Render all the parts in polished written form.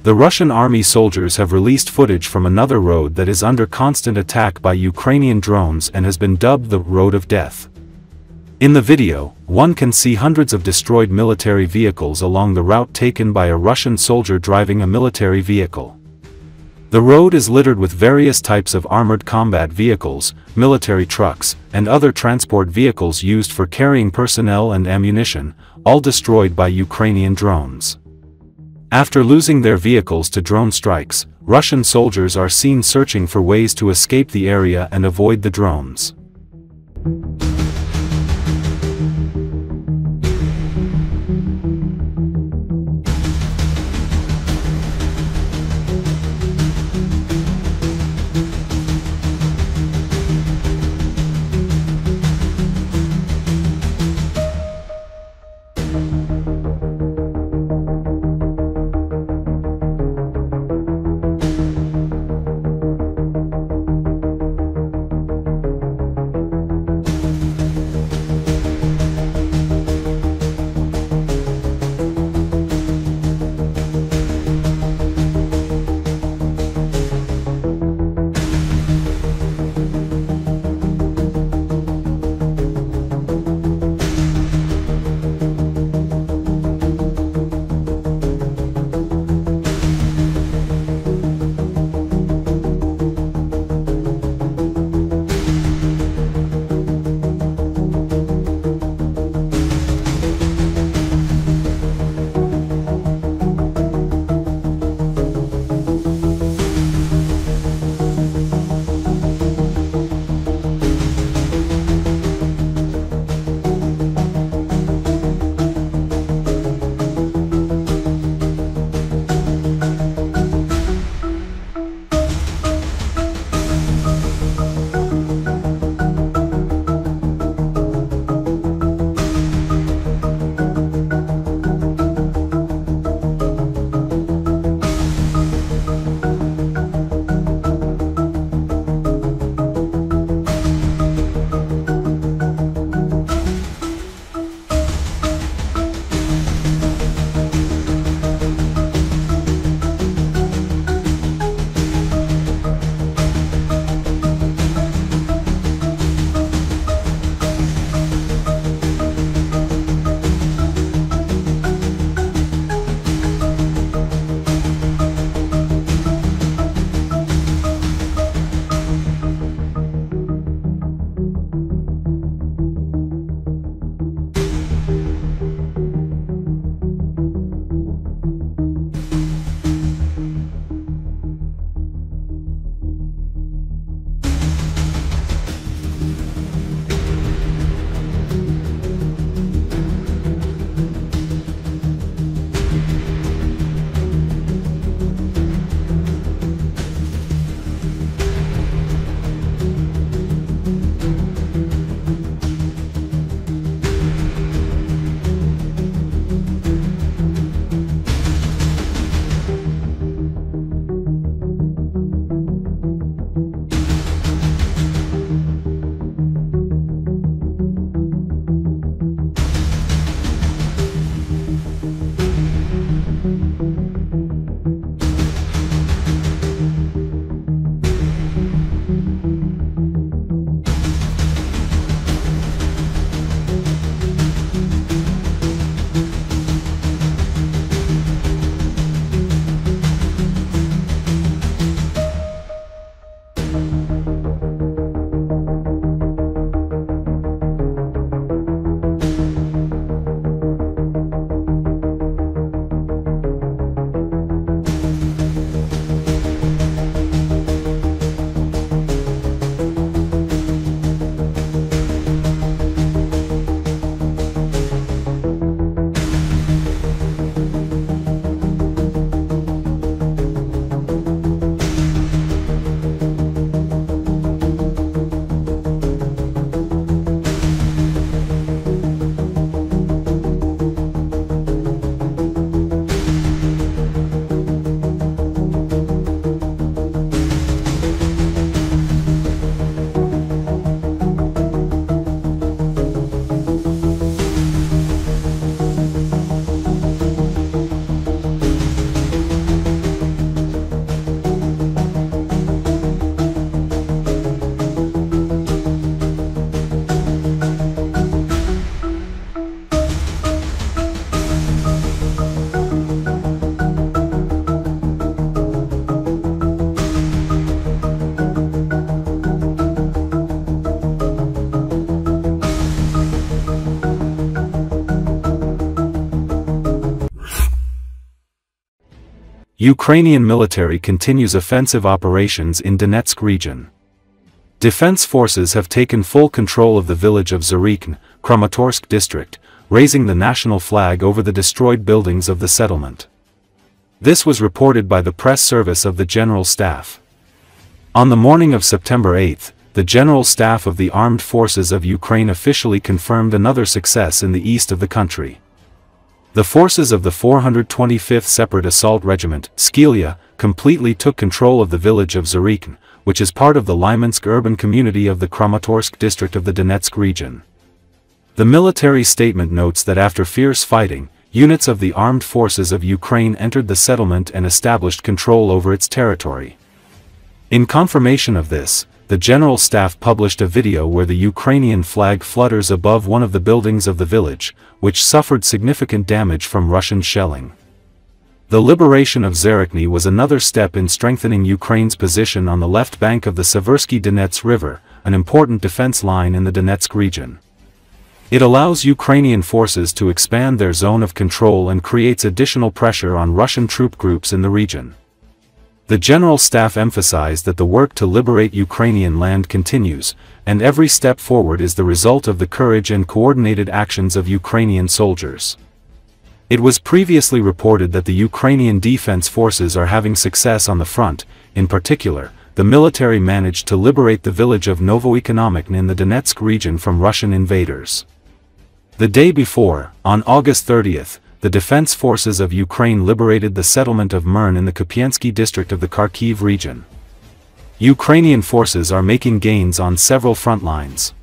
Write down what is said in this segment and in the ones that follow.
The Russian army soldiers have released footage from another road that is under constant attack by Ukrainian drones and has been dubbed the Road of Death. In the video, one can see hundreds of destroyed military vehicles along the route taken by a Russian soldier driving a military vehicle. The road is littered with various types of armored combat vehicles, military trucks, and other transport vehicles used for carrying personnel and ammunition, all destroyed by Ukrainian drones. After losing their vehicles to drone strikes, Russian soldiers are seen searching for ways to escape the area and avoid the drones. Ukrainian military continues offensive operations in Donetsk region. Defense forces have taken full control of the village of Zarykne, Kramatorsk district, raising the national flag over the destroyed buildings of the settlement. This was reported by the press service of the General Staff. On the morning of September 8, the General Staff of the Armed Forces of Ukraine officially confirmed another success in the east of the country. The forces of the 425th Separate Assault Regiment, Skylia, completely took control of the village of Zarykne, which is part of the Lymansk urban community of the Kramatorsk district of the Donetsk region. The military statement notes that after fierce fighting, units of the armed forces of Ukraine entered the settlement and established control over its territory. In confirmation of this, the General Staff published a video where the Ukrainian flag flutters above one of the buildings of the village, which suffered significant damage from Russian shelling. The liberation of Zarykne was another step in strengthening Ukraine's position on the left bank of the Seversky Donets River, an important defense line in the Donetsk region. It allows Ukrainian forces to expand their zone of control and creates additional pressure on Russian troop groups in the region. The General Staff emphasized that the work to liberate Ukrainian land continues, and every step forward is the result of the courage and coordinated actions of Ukrainian soldiers. It was previously reported that the Ukrainian defense forces are having success on the front. In particular, the military managed to liberate the village of Novoekonomikne in the Donetsk region from Russian invaders. The day before, on August 30th, the defense forces of Ukraine liberated the settlement of Mern in the Kupiansky district of the Kharkiv region. Ukrainian forces are making gains on several front lines.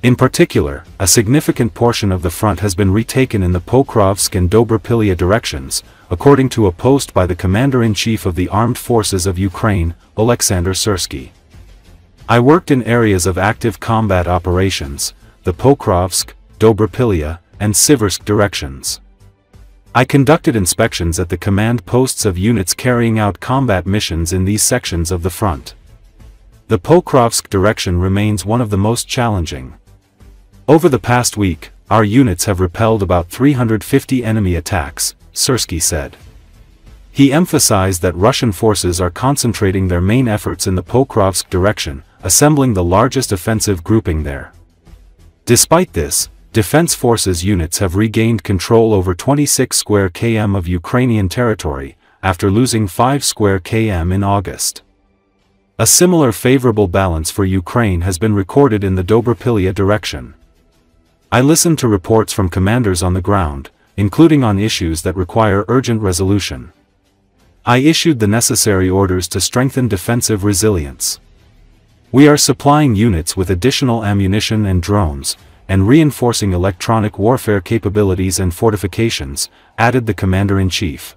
In particular, a significant portion of the front has been retaken in the Pokrovsk and Dobrapilya directions, according to a post by the Commander-in-Chief of the Armed Forces of Ukraine, Oleksandr Syrsky. I worked in areas of active combat operations, the Pokrovsk, Dobrapilya, and Siversk directions. I conducted inspections at the command posts of units carrying out combat missions in these sections of the front. The Pokrovsk direction remains one of the most challenging. Over the past week, our units have repelled about 350 enemy attacks, Syrsky said. He emphasized that Russian forces are concentrating their main efforts in the Pokrovsk direction, assembling the largest offensive grouping there. Despite this, Defense Forces units have regained control over 26 square km of Ukrainian territory, after losing 5 square km in August. A similar favorable balance for Ukraine has been recorded in the Dobrapilya direction. I listened to reports from commanders on the ground, including on issues that require urgent resolution. I issued the necessary orders to strengthen defensive resilience. We are supplying units with additional ammunition and drones, and reinforcing electronic warfare capabilities and fortifications, added the Commander-in-Chief.